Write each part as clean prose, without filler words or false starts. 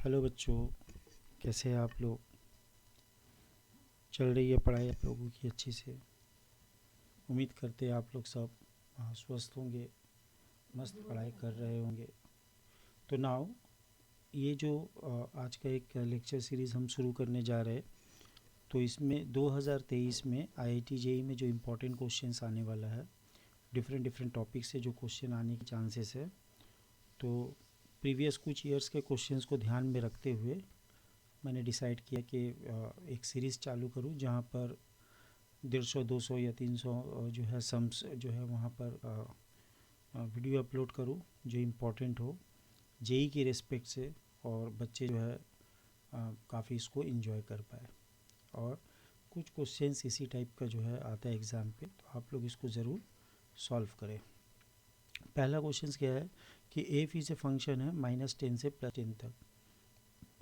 Hello बच्चों, कैसे हैं आप लोग। चल रही है पढ़ाई आप लोगों की अच्छी से। उम्मीद करते हैं आप लोग सब स्वस्थ होंगे, मस्त पढ़ाई कर रहे होंगे। तो नाउ ये जो आज का एक लेक्चर सीरीज़ हम शुरू करने जा रहे हैं, तो इसमें 2023 में आईआईटी जेईई में जो इम्पोर्टेंट क्वेश्चंस आने वाला है, डिफरेंट डिफरेंट टॉपिक से जो क्वेश्चन आने के चांसेस है, तो प्रीवियस कुछ ईयर्स के क्वेश्चंस को ध्यान में रखते हुए मैंने डिसाइड किया कि एक सीरीज़ चालू करूं जहां पर 150, 200 या 300 जो है सम्स जो है वहाँ पर वीडियो अपलोड करूँ जो इम्पोर्टेंट हो जेई की रिस्पेक्ट से, और बच्चे जो है काफ़ी इसको इन्जॉय कर पाए। और कुछ क्वेश्चंस इसी टाइप का जो है आता है एग्ज़ाम पे, तो आप लोग इसको ज़रूर सॉल्व करें। पहला क्वेश्चन क्या है कि एफ इज़ ए फंक्शन है -10 से +10 तक।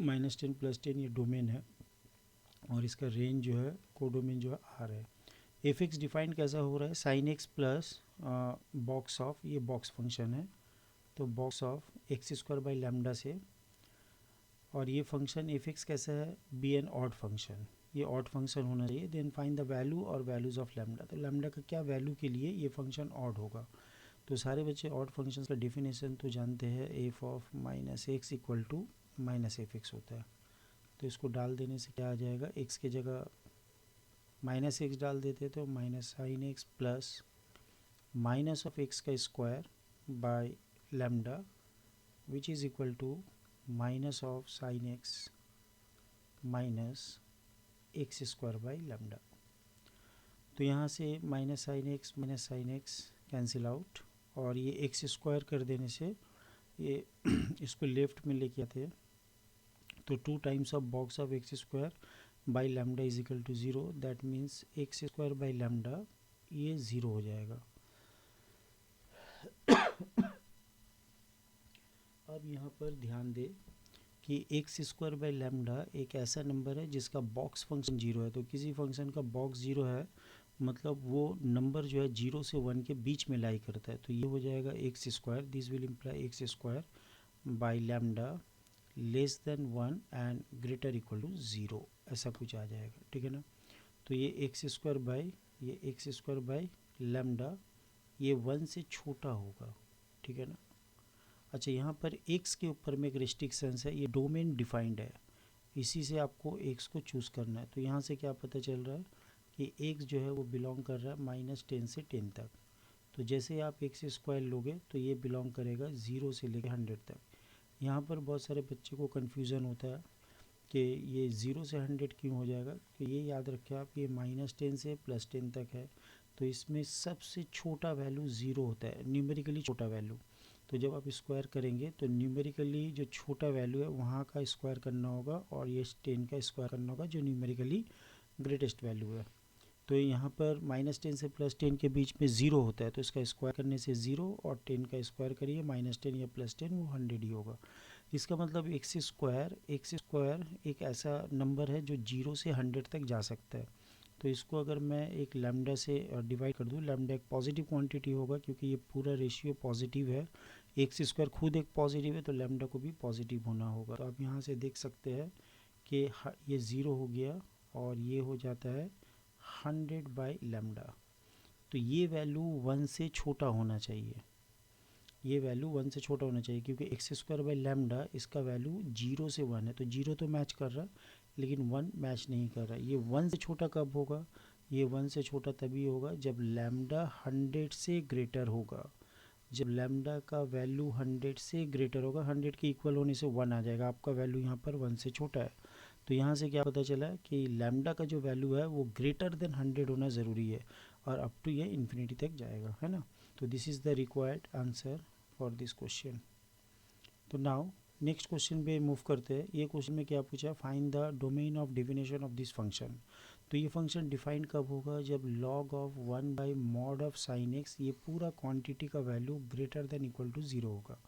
-10 +10 ये डोमेन है और इसका रेंज जो है कोडोमेन जो है आर है। एफ एक्स डिफाइंड कैसा हो रहा है, sine x plus box of, ये बॉक्स फंक्शन है, तो box of X square by lambda से। और ये फंक्शन एफ एक्स कैसा है, बी एन ऑड फंक्शन, ये ऑड फंक्शन होना चाहिए। देन फाइंड द वैल्यू और वैल्यूज़ ऑफ लैम्डा, तो लैम्डा का क्या वैल्यू के लिए ये फंक्शन ऑड होगा। तो सारे बच्चे ऑड फंक्शन का डिफिनेशन तो जानते हैं, F of -x equal to -f(x) होता है। तो इसको डाल देने से क्या आ जाएगा, x की जगह -x डाल देते तो -sin x plus minus of x का square by lambda which is equal to minus of sine x minus x square by lambda. तो यहाँ से -sin x कैंसिल आउट, और ये एक्स स्क्वायर कर देने से ये इसको लेफ्ट में लेके आते हैं, तो 2 times of box of X square by lambda is equal to 0। That means X square by lambda ये 0 हो जाएगा। अब यहाँ पर ध्यान दे कि एक्स स्क्वायर बाई लैम्डा एक ऐसा नंबर है जिसका बॉक्स फंक्शन 0 है। तो किसी फंक्शन का बॉक्स 0 है मतलब वो नंबर जो है 0 से 1 के बीच में लाई करता है, तो ये हो जाएगा X square, this will imply X square by lambda less than 1 and greater equal to 0, ऐसा कुछ आ जाएगा, ठीक है ना। तो ये एक्स स्क्वायर बाई लैम्डा ये 1 से छोटा होगा, ठीक है ना। अच्छा, यहाँ पर x के ऊपर में एक रिस्ट्रिक्शंस है, ये डोमेन डिफाइंड है, इसी से आपको x को चूज़ करना है। तो यहाँ से क्या पता चल रहा है कि x जो है वो बिलोंग कर रहा है -10 से 10 तक। तो जैसे आप एक्स स्क्वायर लोगे तो ये बिलोंग करेगा 0 से लेकर 100 तक। यहाँ पर बहुत सारे बच्चे को कन्फ्यूज़न होता है कि ये 0 से 100 क्यों हो जाएगा। तो ये याद रखें आप, ये -10 से +10 तक है, तो इसमें सबसे छोटा वैल्यू 0 होता है, न्यूमेरिकली छोटा वैल्यू। तो जब आप स्क्वायर करेंगे तो न्यूमेरिकली जो छोटा वैल्यू है वहाँ का स्क्वायर करना होगा, और ये 10 का स्क्वायर करना होगा जो न्यूमेरिकली ग्रेटेस्ट वैल्यू है। तो यहाँ पर -10 से +10 के बीच में 0 होता है, तो इसका स्क्वायर करने से 0, और 10 का स्क्वायर करिए -10 या +10 वो 100 ही होगा। इसका मतलब एक्स स्क्वायर एक ऐसा नंबर है जो 0 से 100 तक जा सकता है। तो इसको अगर मैं एक लैम्डा से डिवाइड कर दूँ, लैम्डा एक पॉजिटिव क्वांटिटी होगा क्योंकि ये पूरा रेशियो पॉजिटिव है, एक्स स्क्वायर खुद एक पॉजिटिव है, तो लैम्डा को भी पॉजिटिव होना होगा। तो आप यहाँ से देख सकते हैं कि ये 0 हो गया और ये हो जाता है 100 बाई लैम्डा। तो ये वैल्यू 1 से छोटा होना चाहिए, ये वैल्यू 1 से छोटा होना चाहिए, क्योंकि एक्स स्क्वायर बाई लैम्डा इसका वैल्यू 0 से 1 है, तो 0 तो मैच कर रहा है लेकिन 1 मैच नहीं कर रहा है। ये 1 से छोटा कब होगा, ये 1 से छोटा तभी होगा जब लैम्डा 100 से ग्रेटर होगा। जब लैम्डा का वैल्यू 100 से ग्रेटर होगा, 100 के इक्वल होने से 1 आ जाएगा, आपका वैल्यू यहाँ पर 1 से छोटा है। तो यहाँ से क्या पता चला कि लैम्डा का जो वैल्यू है वो ग्रेटर देन 100 होना ज़रूरी है, और अप टू ये इन्फिनिटी तक जाएगा, है ना। तो this is the required answer for this question. तो नाउ नेक्स्ट क्वेश्चन पे मूव करते हैं। ये क्वेश्चन में क्या पूछा, find the domain of definition of this function. तो ये फंक्शन डिफाइन कब होगा, जब log of 1 by mod of sine X ये पूरा क्वांटिटी का value greater than equal to 0 होगा,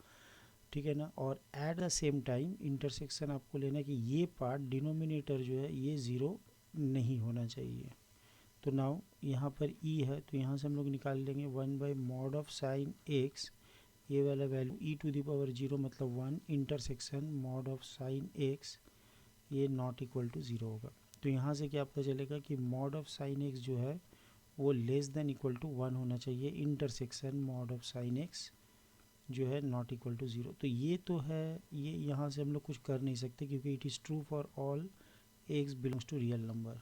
ठीक है ना। और at the same time intersection आपको लेना है कि ये पार्ट डिनोमिनेटर जो है ये 0 नहीं होना चाहिए। तो नाउ यहाँ पर e है, तो यहाँ से हम लोग निकाल लेंगे 1 by mod of sine X, ये वाला value e to the power 0 मतलब 1 intersection mod of sine x, ये नॉट इक्वल टू 0 होगा। तो यहाँ से क्या पता चलेगा कि मॉड ऑफ साइन x जो है वो लेस देन इक्वल टू 1 होना चाहिए, intersection mod of sine x जो है नॉट इक्वल टू 0। तो ये तो है, ये यहाँ से हम लोग कुछ कर नहीं सकते क्योंकि it is true for all x belongs to real number,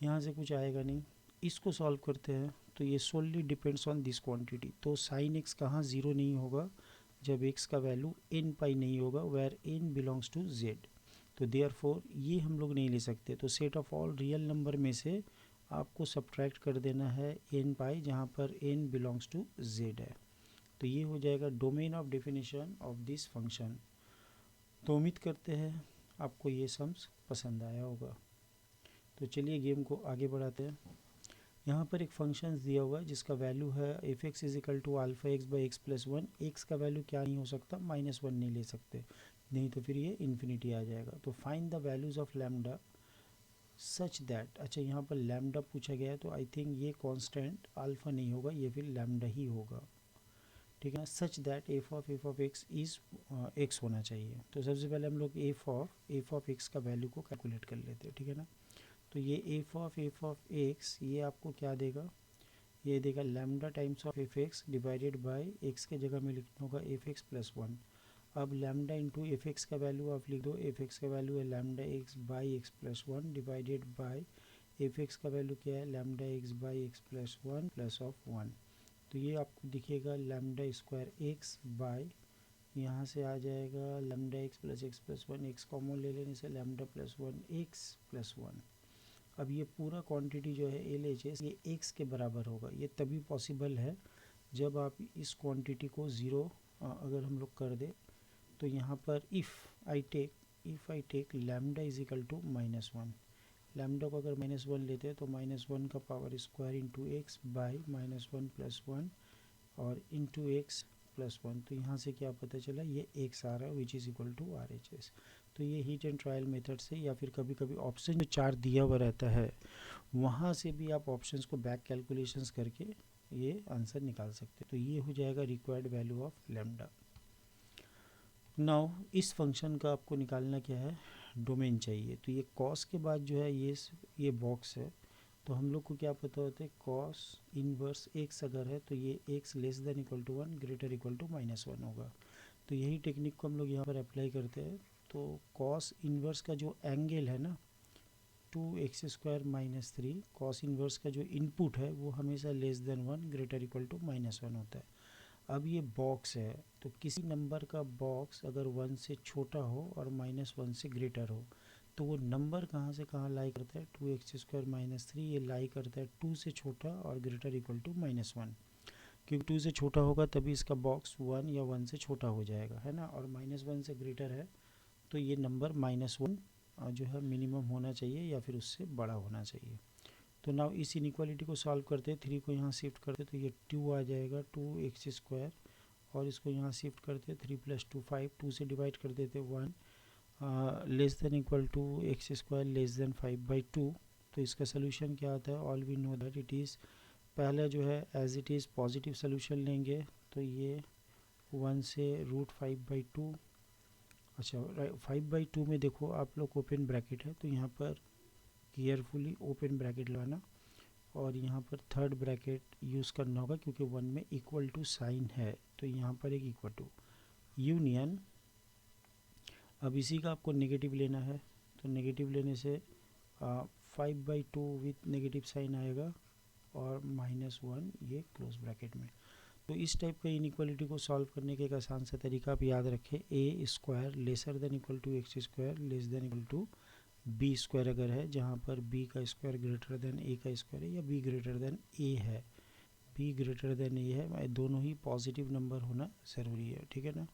यहाँ से कुछ आएगा नहीं। इसको सॉल्व करते हैं तो ये सोनली डिपेंड्स ऑन दिस क्वांटिटी। तो साइन x कहाँ ज़ीरो नहीं होगा, जब x का वैल्यू n पाई नहीं होगा, where n belongs to z। तो देयरफॉर ये हम लोग नहीं ले सकते। तो set of all real number में से आपको सब्ट्रैक्ट कर देना है n पाई, जहाँ पर n बिलोंग्स टू z है। तो ये हो जाएगा domain of definition of this function. तो उम्मीद करते हैं आपको ये सम्स पसंद आया होगा। तो चलिए गेम को आगे बढ़ाते हैं। यहाँ पर एक फंक्शन दिया हुआ है जिसका वैल्यू है F X is equal to alpha X by X plus 1। X का वैल्यू क्या नहीं हो सकता, -1 नहीं ले सकते, नहीं तो फिर ये इन्फिनिटी आ जाएगा। तो find the values of lambda such that, अच्छा यहाँ पर लैम्डा पूछा गया है तो आई थिंक ये कांस्टेंट अल्फा नहीं होगा, ये फिर लैम्डा ही होगा, ठीक है ना। Such that F of x is x होना चाहिए। तो सबसे पहले हम लोग एफ ऑफ एक्स का वैल्यू को कैलकुलेट कर लेते हैं, ठीक है ना। तो ये एफ ऑफ एक्स ये आपको क्या देगा, ये देगा lambda times of F x divided by x के जगह में लिखना होगा एफ एक्स प्लस 1। अब लैम्डा इंटू एफ एक्स का वैल्यू आप लिख दो, एफ एक्स का वैल्यू है lambda x by X plus 1 divided by F x का वैल्यू क्या है, lambda x by X plus 1 plus of 1। तो ये आपको दिखेगा लैम्डा स्क्वायर एक्स बाय, यहाँ से आ जाएगा lambda x plus 1, x common ले लेने से लैम्डा प्लस 1 एक्स प्लस 1। अब ये पूरा क्वांटिटी जो है एल एच एस ये एक्स के बराबर होगा। ये तभी पॉसिबल है जब आप इस क्वांटिटी को ज़ीरो अगर हम लोग कर दे। तो यहाँ पर if I take lambda is equal to -1, lambda को अगर -1 लेते हैं तो -1 का power square into X by -1 plus 1 और इंटू एक्स प्लस 1। तो यहाँ से क्या पता चला, ये एक्स आ रहा है which is equal to R H S. तो ये हीट एंड ट्रायल मेथड से या फिर कभी कभी ऑप्शन जो 4 दिया हुआ रहता है वहाँ से भी आप ऑप्शंस को बैक कैलकुलेशंस करके ये आंसर निकाल सकते हैं। तो ये हो जाएगा required value of lambda. Now इस फंक्शन का आपको निकालना क्या है, डोमेन चाहिए। तो ये कॉस के बाद जो है ये बॉक्स है, तो हम लोग को क्या पता होता है, कॉस इनवर्स एक्स अगर है तो ये X less than equal to 1 greater equal to -1 होगा। तो यही टेक्निक को हम लोग यहाँ पर अप्लाई करते हैं। तो कॉस इनवर्स का जो एंगल है ना 2x² - 3, कॉस इनवर्स का जो इनपुट है वो हमेशा less than 1 greater equal to -1 होता है। अब ये बॉक्स है, तो किसी नंबर का बॉक्स अगर 1 से छोटा हो और -1 से ग्रेटर हो तो वो नंबर कहाँ से कहाँ लाई करता है, 2x² - 3 ये लाई करता है 2 से छोटा और ग्रेटर इक्वल टू -1। क्योंकि 2 से छोटा होगा तभी इसका बॉक्स 1 या 1 से छोटा हो जाएगा, है ना। और -1 से ग्रेटर है तो ये नंबर -1 जो है मिनिमम होना चाहिए या फिर उससे बड़ा होना चाहिए। तो नाउ इस इनइक्वालिटी को सॉल्व करते हैं, 3 को यहाँ शिफ्ट करते तो ये 2 आ जाएगा 2x², और इसको यहाँ शिफ्ट करते 3 + 2 5, 2 से डिवाइड कर देते 1 less than equal to x² less than 5/2। तो इसका सोल्यूशन क्या आता है, all we know that it is, पहला जो है as it is positive solution लेंगे तो ये 1 से √5/2। अच्छा 5/2 में देखो आप लोग ओपन ब्रैकेट है तो यहाँ पर केयरफुली ओपन ब्रैकेट लगाना और यहाँ पर थर्ड ब्रैकेट यूज़ करना होगा क्योंकि 1 में इक्वल टू साइन है तो यहाँ पर एक इक्वल टू यूनियन। अब इसी का आपको नेगेटिव लेना है तो नेगेटिव लेने से 5/2 विथ नेगेटिव साइन आएगा और -1 ये क्लोज ब्रैकेट में। तो इस टाइप का इनइक्वालिटी को सॉल्व करने का एक आसान सा तरीका आप याद रखें, a² lesser than equal to x² less than equal to b² अगर है, जहाँ पर b का स्क्वायर ग्रेटर देन a का स्क्वायर है या b ग्रेटर देन a है, b ग्रेटर देन a है, दोनों ही पॉजिटिव नंबर होना ज़रूरी है, ठीक है ना।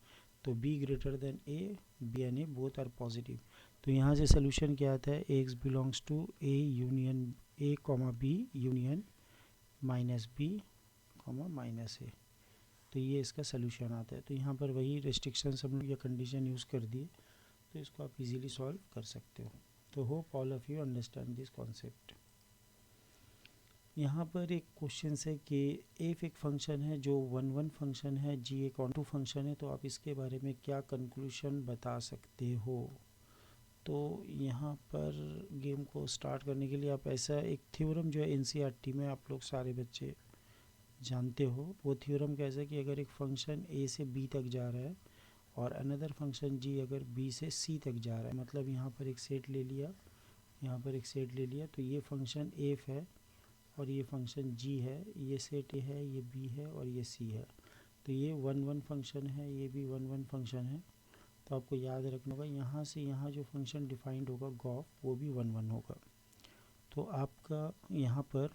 तो b greater than a, b and a both are positive. तो यहाँ से सोल्यूशन क्या आता है, x belongs to a union a, b union -b, -a। तो ये इसका सोल्यूशन आता है। तो यहाँ पर वही रेस्ट्रिक्शंस हम लोग या कंडीशन यूज़ कर दिए तो इसको आप इजीली सॉल्व कर सकते हो। तो hope all of you understand this concept. यहाँ पर एक क्वेश्चन है कि एफ एक फंक्शन है जो वन वन फंक्शन है, जी एक ऑन टू फंक्शन है, तो आप इसके बारे में क्या कंक्लूजन बता सकते हो। तो यहाँ पर गेम को स्टार्ट करने के लिए आप ऐसा एक थ्योरम जो है एनसीईआरटी में आप लोग सारे बच्चे जानते हो, वो थ्योरम कैसा है कि अगर एक फंक्शन ए से बी तक जा रहा है और अनदर फंक्शन जी अगर बी से सी तक जा रहा है, मतलब यहाँ पर एक सेट ले लिया, यहाँ पर एक सेट ले लिया, तो ये फंक्शन एफ है और ये फंक्शन जी है, ये सेट ए है, ये बी है और ये सी है, तो ये वन वन फंक्शन है, ये भी वन वन फंक्शन है। तो आपको याद रखना होगा यहाँ से यहाँ जो फंक्शन डिफाइंड होगा गॉफ, वो भी वन वन होगा। तो आपका यहाँ पर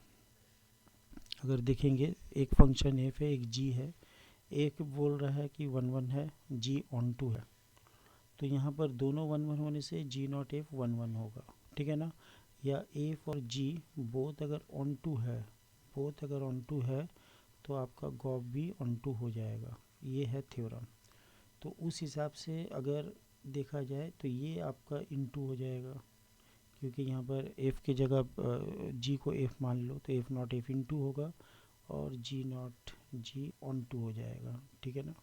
अगर देखेंगे एक फंक्शन एफ है, एक जी है, एक बोल रहा है कि वन वन है, जी ऑन टू है, तो यहाँ पर दोनों वन वन होने से जी नॉट एफ वन वन होगा, ठीक है ना। या एफ और जी बोथ अगर ऑन टू है, बोथ अगर ऑन टू है तो आपका गॉफ भी ऑन टू हो जाएगा, ये है थ्योरम। तो उस हिसाब से अगर देखा जाए तो ये आपका इनटू हो जाएगा, क्योंकि यहाँ पर एफ़ की जगह जी को एफ़ मान लो, तो एफ़ नॉट एफ़ इनटू होगा और जी नॉट जी ऑन टू हो जाएगा, ठीक है ना।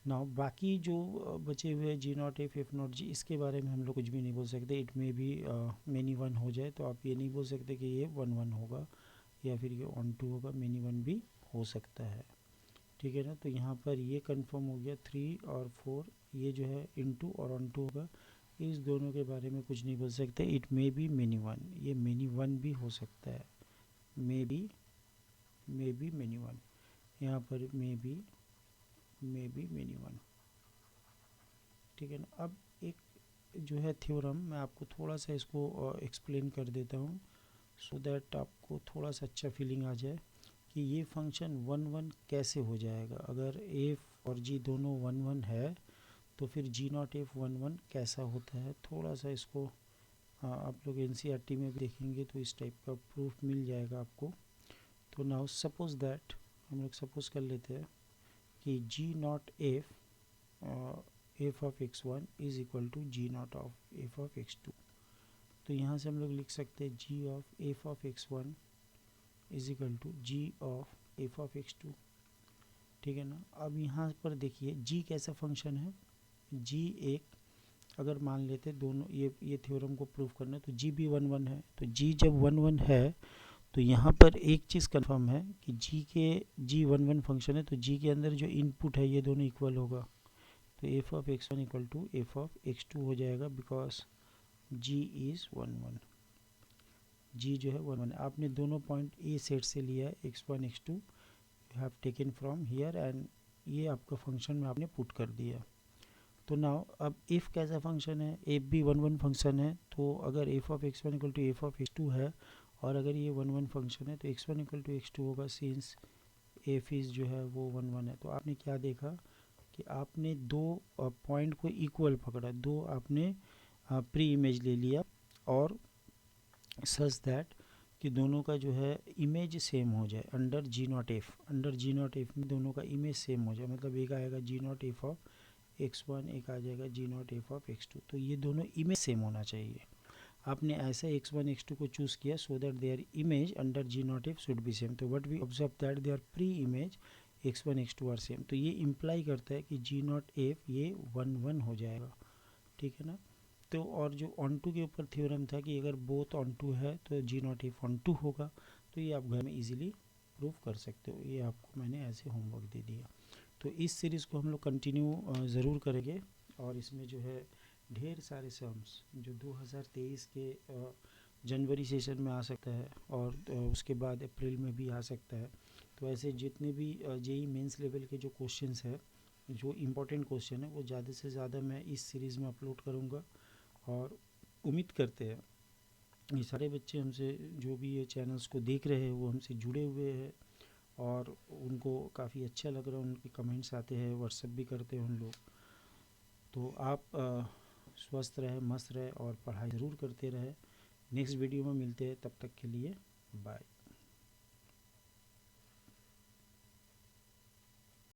ना बाकी जो बचे हुए जी नॉट एफ़ नॉट जी, इसके बारे में हम लोग कुछ भी नहीं बोल सकते। इट में भी मेनी वन हो जाए, तो आप ये नहीं बोल सकते कि ये वन वन होगा या फिर ये ऑन टू होगा, मेनी वन भी हो सकता है, ठीक है ना। तो यहाँ पर ये कंफर्म हो गया 3 और 4 ये जो है इनटू और ऑन टू होगा, इस दोनों के बारे में कुछ नहीं बोल सकते। It may be many one, ये मेनी वन भी हो सकता है, मे बी मेनी वन, यहाँ पर मे बी मेनी वन, ठीक है ना। अब एक जो है थ्योरम, मैं आपको थोड़ा सा इसको एक्सप्लेन कर देता हूँ सो दैट आपको थोड़ा सा अच्छा फीलिंग आ जाए कि ये फंक्शन वन वन कैसे हो जाएगा। अगर एफ और जी दोनों वन वन है तो फिर जी नॉट एफ वन वन कैसा होता है, थोड़ा सा इसको आप लोग एनसीईआरटी में भी देखेंगे तो इस टाइप का प्रूफ मिल जाएगा आपको। तो नाउ सपोज दैट, हम लोग सपोज कर लेते हैं कि g not f f of x one is equal to g naught of f of x two. तो यहाँ से हम लोग लिख सकते हैं g of f of x one is equal to g of f of x two, ठीक है ना। अब यहाँ पर देखिए जी कैसा फंक्शन है, जी एक अगर मान लेते दोनों ये थ्योरम को प्रूव करना है तो जी भी वन वन है, तो जी जब वन वन है तो यहाँ पर एक चीज़ कंफर्म है कि जी वन वन फंक्शन है, तो जी के अंदर जो इनपुट है ये दोनों इक्वल होगा, तो f of x one equal to F of x two हो जाएगा, because g is one one, g जो है वन वन। आपने दोनों पॉइंट ए सेट से लिया है, X one x two you have taken from here and ये आपका फंक्शन में आपने पुट कर दिया। तो नाउ अब इफ़ कैसा फंक्शन है, एफ भी वन वन फंक्शन है, तो अगर F of x one equal to F of x two है और अगर ये वन वन फंक्शन है तो X one equal to X two होगा, सिंस एफ इज़ जो है वो वन वन है। तो आपने क्या देखा कि आपने दो पॉइंट को इक्वल पकड़ा, दो आपने प्री इमेज ले लिया और सच दैट कि दोनों का जो है इमेज सेम हो जाए under ji not F, under ji not F में दोनों का इमेज सेम हो जाए, मतलब एक आएगा g not f of x one, एक आ जाएगा g not f of x two, तो ये दोनों इमेज सेम होना चाहिए। आपने ऐसा एक्स वन एक्स टू को चूज़ किया so that their image under ji not f should be same, तो what we observe that their pre image x one x two are same, तो ये imply करता है कि जी नॉट एफ ये one one हो जाएगा, ठीक है ना। तो और जो ऑन टू के ऊपर थ्योरम था कि अगर बोथ ऑन टू है तो जी नॉट एफ ऑन टू होगा, तो ये आप घर में इजीली प्रूव कर सकते हो, ये आपको मैंने ऐसे होमवर्क दे दिया। तो इस सीरीज़ को हम लोग कंटिन्यू ज़रूर करेंगे और इसमें जो है ढेर सारे सम्स जो 2023 के जनवरी सेशन में आ सकता है और उसके बाद अप्रैल में भी आ सकता है, तो ऐसे जितने भी जेई मेंस लेवल के जो क्वेश्चंस है, जो इम्पोर्टेंट क्वेश्चन है, वो ज़्यादा से ज़्यादा मैं इस सीरीज़ में अपलोड करूँगा और उम्मीद करते हैं ये सारे बच्चे हमसे, जो भी ये चैनल्स को देख रहे हैं वो हमसे जुड़े हुए हैं और उनको काफ़ी अच्छा लग रहा है, उनके कमेंट्स आते हैं, व्हाट्सएप भी करते हैं उन लोग। तो आप स्वस्थ रहे, मस्त रहे और पढ़ाई ज़रूर करते रहे। नेक्स्ट वीडियो में मिलते हैं, तब तक के लिए बाय।